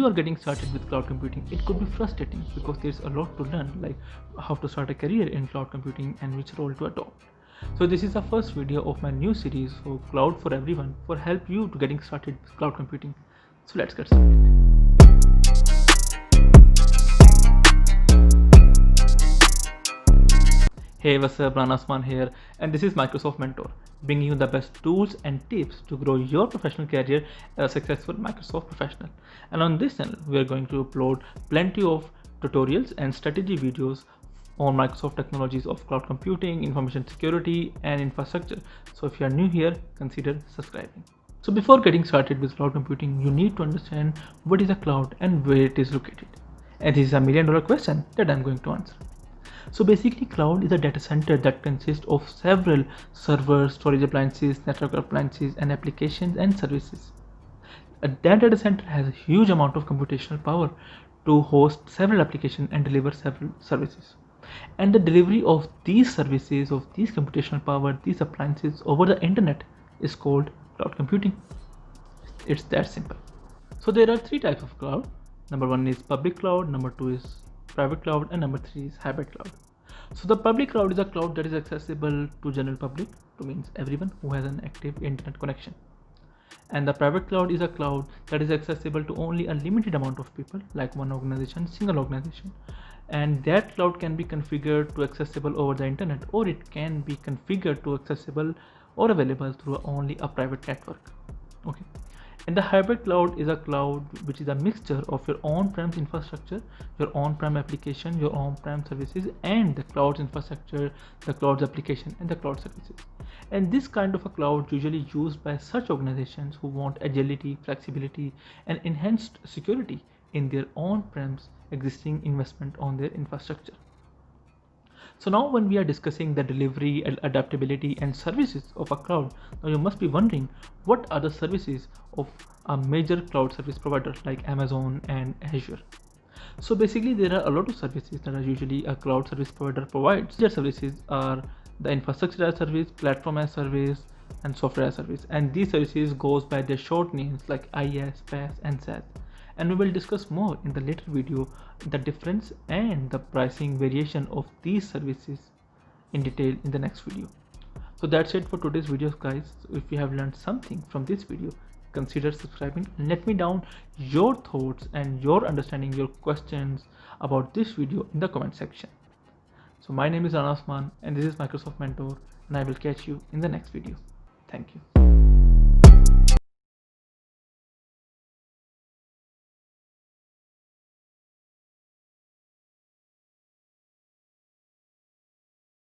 you are getting started with cloud computing, it could be frustrating because there's a lot to learn, like how to start a career in cloud computing and which role to adopt. So this is the first video of my new series for Cloud for Everyone for help you to getting started with cloud computing. So let's get started. Hey, what's up? Rana Usman here, and this is Microsoft Mentor, bringing you the best tools and tips to grow your professional career as a successful Microsoft professional. And on this channel, we are going to upload plenty of tutorials and strategy videos on Microsoft technologies of cloud computing, information security, and infrastructure. So if you are new here, consider subscribing. So before getting started with cloud computing, you need to understand what is a cloud and where it is located. And this is a $1 million question that I'm going to answer. So basically, cloud is a data center that consists of several servers, storage appliances, network appliances, and applications and services. That data center has a huge amount of computational power to host several applications and deliver several services. And the delivery of these services, of these computational power, these appliances over the internet is called cloud computing. It's that simple. So there are three types of cloud. Number one is public cloud, number two is private cloud, and number three is hybrid cloud. So the public cloud is a cloud that is accessible to general public, to means everyone who has an active internet connection. And the private cloud is a cloud that is accessible to only a limited amount of people, like one organization, single organization. And that cloud can be configured to accessible over the internet, or it can be configured to accessible or available through only a private network. Okay. And the hybrid cloud is a cloud which is a mixture of your on-prem infrastructure, your on-prem application, your on-prem services, and the cloud infrastructure, the cloud application, and the cloud services. And this kind of a cloud usually used by such organizations who want agility, flexibility, and enhanced security in their on-premise existing investment on their infrastructure. So now when we are discussing the delivery, adaptability, and services of a cloud, now you must be wondering, what are the services of a major cloud service provider like Amazon and Azure? So basically there are a lot of services that are usually a cloud service provider provides. Their services are the infrastructure as service, platform as service, and software as service. And these services goes by their short names like IAAS, PAAS, and SAAS. And we will discuss more in the later video the difference and the pricing variation of these services in detail in the next video. So that's it for today's video, guys. So if you have learned something from this video, consider subscribing and let me down your thoughts and your understanding, your questions about this video in the comment section. So my name is Rana Usman and this is Microsoft Mentor, and I will catch you in the next video. Thank you.